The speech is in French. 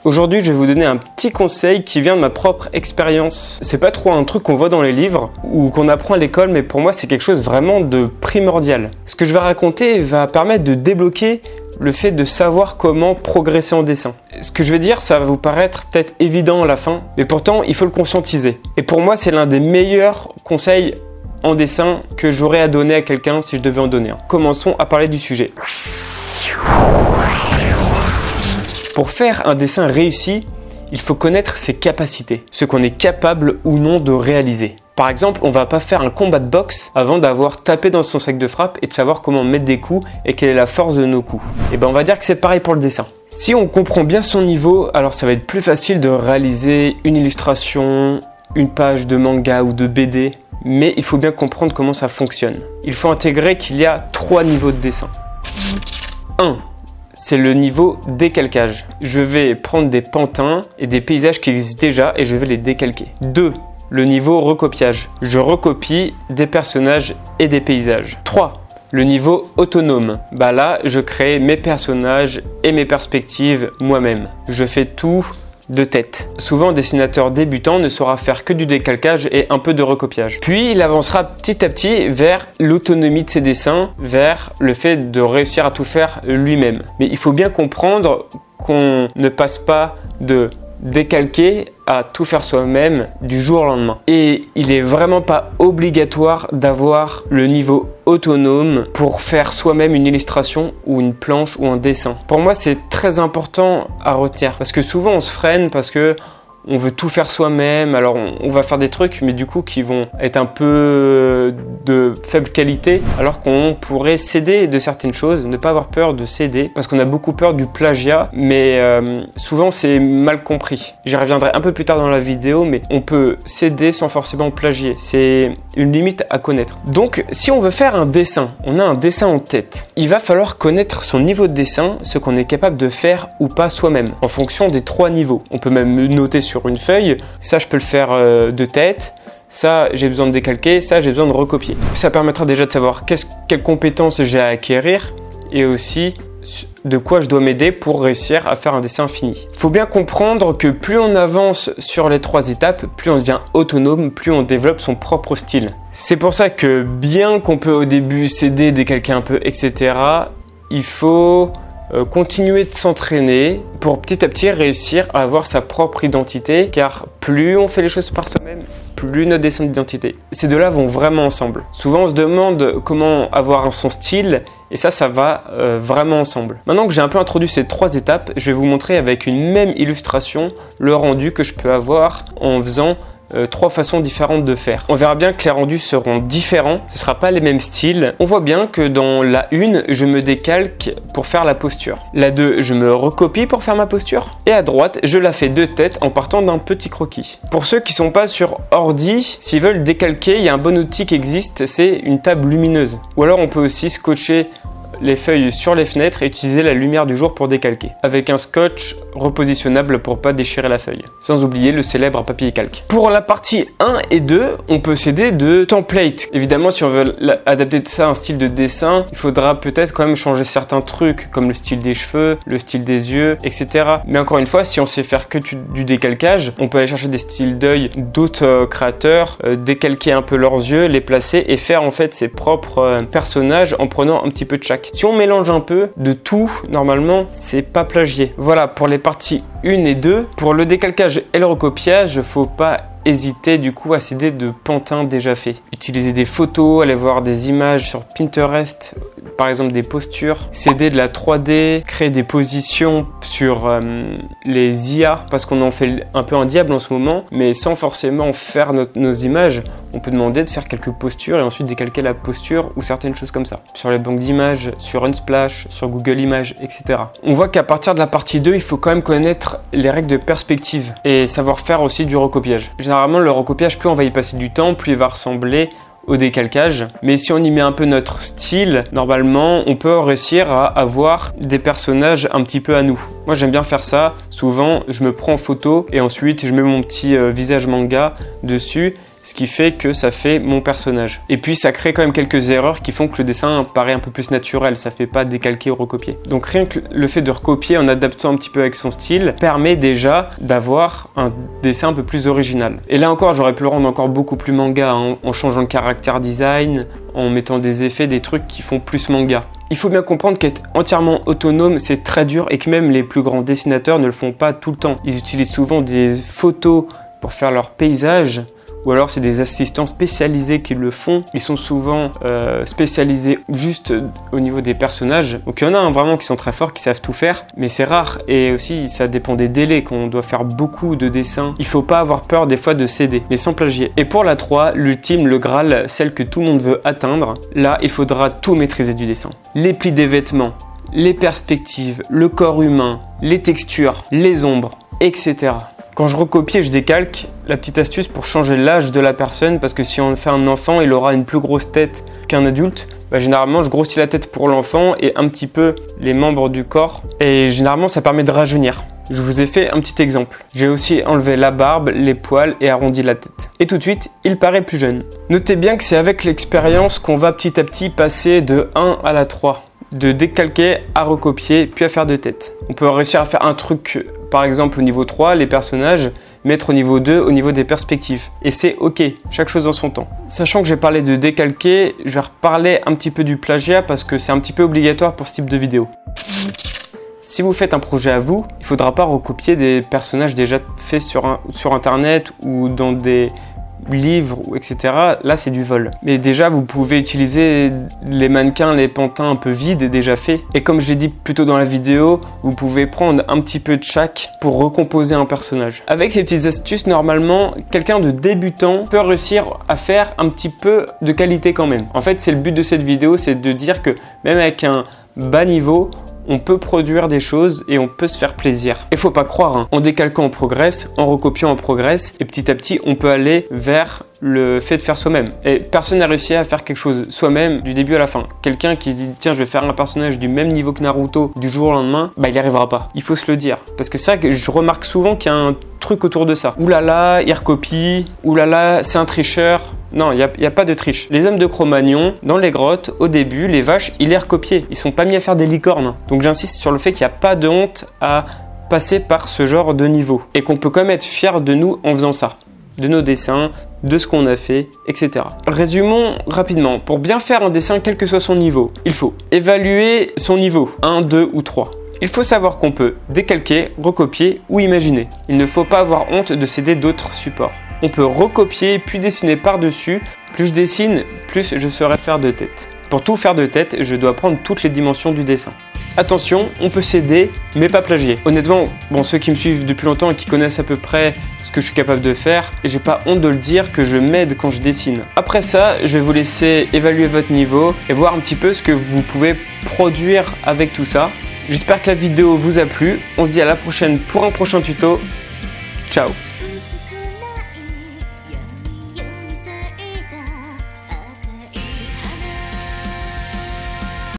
Aujourd'hui, je vais vous donner un petit conseil qui vient de ma propre expérience. C'est pas trop un truc qu'on voit dans les livres ou qu'on apprend à l'école, mais pour moi, c'est quelque chose vraiment de primordial. Ce que je vais raconter va permettre de débloquer le fait de savoir comment progresser en dessin. Ce que je vais dire, ça va vous paraître peut-être évident à la fin, mais pourtant, il faut le conscientiser. Et pour moi, c'est l'un des meilleurs conseils en dessin que j'aurais à donner à quelqu'un si je devais en donner un. Commençons à parler du sujet. Pour faire un dessin réussi, il faut connaître ses capacités, ce qu'on est capable ou non de réaliser. Par exemple, on va pas faire un combat de boxe avant d'avoir tapé dans son sac de frappe et de savoir comment mettre des coups et quelle est la force de nos coups. Et ben on va dire que c'est pareil pour le dessin. Si on comprend bien son niveau, alors ça va être plus facile de réaliser une illustration, une page de manga ou de BD, mais il faut bien comprendre comment ça fonctionne. Il faut intégrer qu'il y a 3 niveaux de dessin. 1. C'est le niveau décalcage. Je vais prendre des pantins et des paysages qui existent déjà et je vais les décalquer. 2. Le niveau recopiage. Je recopie des personnages et des paysages. 3. Le niveau autonome. Là, je crée mes personnages et mes perspectives moi-même. Je fais tout de tête. Souvent, un dessinateur débutant ne saura faire que du décalcage et un peu de recopiage. Puis, il avancera petit à petit vers l'autonomie de ses dessins, vers le fait de réussir à tout faire lui-même. Mais il faut bien comprendre qu'on ne passe pas de décalquer à tout faire soi-même du jour au lendemain. Et il est vraiment pas obligatoire d'avoir le niveau autonome pour faire soi-même une illustration ou une planche ou un dessin. Pour moi, c'est très important à retenir parce que souvent on se freine parce que on veut tout faire soi-même, alors on va faire des trucs mais du coup qui vont être un peu de faible qualité alors qu'on pourrait céder de certaines choses, ne pas avoir peur de céder parce qu'on a beaucoup peur du plagiat mais souvent c'est mal compris. J'y reviendrai un peu plus tard dans la vidéo mais on peut céder sans forcément plagier, c'est une limite à connaître. Donc si on veut faire un dessin, on a un dessin en tête, il va falloir connaître son niveau de dessin, ce qu'on est capable de faire ou pas soi-même en fonction des 3 niveaux. On peut même noter sur une feuille, ça je peux le faire de tête, ça j'ai besoin de décalquer, ça j'ai besoin de recopier. Ça permettra déjà de savoir quelles compétences j'ai à acquérir et aussi de quoi je dois m'aider pour réussir à faire un dessin fini. Il faut bien comprendre que plus on avance sur les 3 étapes, plus on devient autonome, plus on développe son propre style. C'est pour ça que bien qu'on peut au début s'aider, décalquer un peu, etc., il faut continuer de s'entraîner pour petit à petit réussir à avoir sa propre identité car plus on fait les choses par soi-même, plus notre dessin d'identité. Ces deux-là vont vraiment ensemble. Souvent on se demande comment avoir son style et ça va vraiment ensemble. Maintenant que j'ai un peu introduit ces 3 étapes, je vais vous montrer avec une même illustration le rendu que je peux avoir en faisant 3 façons différentes de faire. On verra bien que les rendus seront différents, ce ne sera pas les mêmes styles. On voit bien que dans la 1, je me décalque pour faire la posture. La 2, je me recopie pour faire ma posture. Et à droite, je la fais de tête en partant d'un petit croquis. Pour ceux qui ne sont pas sur ordi, s'ils veulent décalquer, il y a un bon outil qui existe, c'est une table lumineuse. Ou alors on peut aussi scotcher les feuilles sur les fenêtres et utiliser la lumière du jour pour décalquer, avec un scotch repositionnable pour pas déchirer la feuille. Sans oublier le célèbre papier calque. Pour la partie 1 et 2, on peut s'aider de templates. Évidemment, si on veut adapter ça à un style de dessin, il faudra peut-être quand même changer certains trucs, comme le style des cheveux, le style des yeux, etc. Mais encore une fois, si on sait faire que du décalcage, on peut aller chercher des styles d'œil d'autres créateurs, décalquer un peu leurs yeux, les placer et faire en fait ses propres personnages en prenant un petit peu de chaque. Si on mélange un peu de tout, normalement, c'est pas plagié. Voilà pour les parties 1 et 2. Pour le décalcage et le recopiage, faut pas hésiter du coup à s'aider de pantins déjà faits. Utiliser des photos, aller voir des images sur Pinterest, par exemple des postures, s'aider de la 3D, créer des positions sur les IA parce qu'on en fait un peu un diable en ce moment, mais sans forcément faire nos images. On peut demander de faire quelques postures et ensuite décalquer la posture ou certaines choses comme ça. Sur les banques d'images, sur Unsplash, sur Google Images, etc. On voit qu'à partir de la partie 2, il faut quand même connaître les règles de perspective et savoir faire aussi du recopiage. Généralement, le recopiage, plus on va y passer du temps, plus il va ressembler au décalcage. Mais si on y met un peu notre style, normalement, on peut réussir à avoir des personnages un petit peu à nous. Moi, j'aime bien faire ça. Souvent, je me prends en photo et ensuite, je mets mon petit visage manga dessus ce qui fait que ça fait mon personnage. Et puis ça crée quand même quelques erreurs qui font que le dessin paraît un peu plus naturel, ça fait pas décalquer ou recopier. Donc rien que le fait de recopier en adaptant un petit peu avec son style permet déjà d'avoir un dessin un peu plus original. Et là encore, j'aurais pu le rendre encore beaucoup plus manga, hein, en changeant le character design, en mettant des effets, des trucs qui font plus manga. Il faut bien comprendre qu'être entièrement autonome, c'est très dur et que même les plus grands dessinateurs ne le font pas tout le temps. Ils utilisent souvent des photos pour faire leurs paysages, ou alors c'est des assistants spécialisés qui le font. Ils sont souvent spécialisés juste au niveau des personnages. Donc il y en a vraiment qui sont très forts, qui savent tout faire, mais c'est rare. Et aussi ça dépend des délais. Quand on doit faire beaucoup de dessins, il faut pas avoir peur des fois de céder, mais sans plagier. Et pour la 3, l'ultime, le Graal, celle que tout le monde veut atteindre, là il faudra tout maîtriser du dessin. Les plis des vêtements, les perspectives, le corps humain, les textures, les ombres, etc. Quand je recopie et je décalque, la petite astuce pour changer l'âge de la personne, parce que si on fait un enfant, il aura une plus grosse tête qu'un adulte, généralement je grossis la tête pour l'enfant et un petit peu les membres du corps, et généralement ça permet de rajeunir. Je vous ai fait un petit exemple. J'ai aussi enlevé la barbe, les poils et arrondi la tête. Et tout de suite, il paraît plus jeune. Notez bien que c'est avec l'expérience qu'on va petit à petit passer de 1 à la 3. De décalquer à recopier, puis à faire de tête. On peut réussir à faire un truc, par exemple au niveau 3, les personnages, mettre au niveau 2, au niveau des perspectives. Et c'est ok, chaque chose en son temps. Sachant que j'ai parlé de décalquer, je vais reparler un petit peu du plagiat parce que c'est un petit peu obligatoire pour ce type de vidéo. Si vous faites un projet à vous, il ne faudra pas recopier des personnages déjà faits sur internet ou dans des livres, etc. Là c'est du vol. Mais déjà vous pouvez utiliser les mannequins, les pantins un peu vides déjà faits. Et comme je l'ai dit plus tôt dans la vidéo, vous pouvez prendre un petit peu de chaque pour recomposer un personnage. Avec ces petites astuces, normalement, quelqu'un de débutant peut réussir à faire un petit peu de qualité quand même. En fait, c'est le but de cette vidéo, c'est de dire que même avec un bas niveau, on peut produire des choses et on peut se faire plaisir. Il faut pas croire, hein. En décalquant on progresse, en recopiant on progresse et petit à petit on peut aller vers le fait de faire soi-même. Et personne n'a réussi à faire quelque chose soi-même du début à la fin. Quelqu'un qui se dit tiens je vais faire un personnage du même niveau que Naruto du jour au lendemain, il n'y arrivera pas. Il faut se le dire. Parce que ça, je remarque souvent qu'il y a un truc autour de ça. Oulala, il recopie. Oulala, c'est un tricheur. Non, il n'y a pas de triche. Les hommes de Cro-Magnon, dans les grottes, au début, les vaches, ils les recopiaient. Ils sont pas mis à faire des licornes. Donc j'insiste sur le fait qu'il n'y a pas de honte à passer par ce genre de niveau. Et qu'on peut quand même être fier de nous en faisant ça. De nos dessins, de ce qu'on a fait, etc. Résumons rapidement. Pour bien faire un dessin, quel que soit son niveau, il faut évaluer son niveau, 1, 2 ou 3. Il faut savoir qu'on peut décalquer, recopier ou imaginer. Il ne faut pas avoir honte de céder d'autres supports. On peut recopier puis dessiner par-dessus. Plus je dessine, plus je saurai faire de tête. Pour tout faire de tête, je dois prendre toutes les dimensions du dessin. Attention, on peut céder, mais pas plagier. Honnêtement, ceux qui me suivent depuis longtemps et qui connaissent à peu près ce que je suis capable de faire, et j'ai pas honte de le dire que je m'aide quand je dessine. Après ça, je vais vous laisser évaluer votre niveau et voir un petit peu ce que vous pouvez produire avec tout ça. J'espère que la vidéo vous a plu. On se dit à la prochaine pour un prochain tuto. Ciao!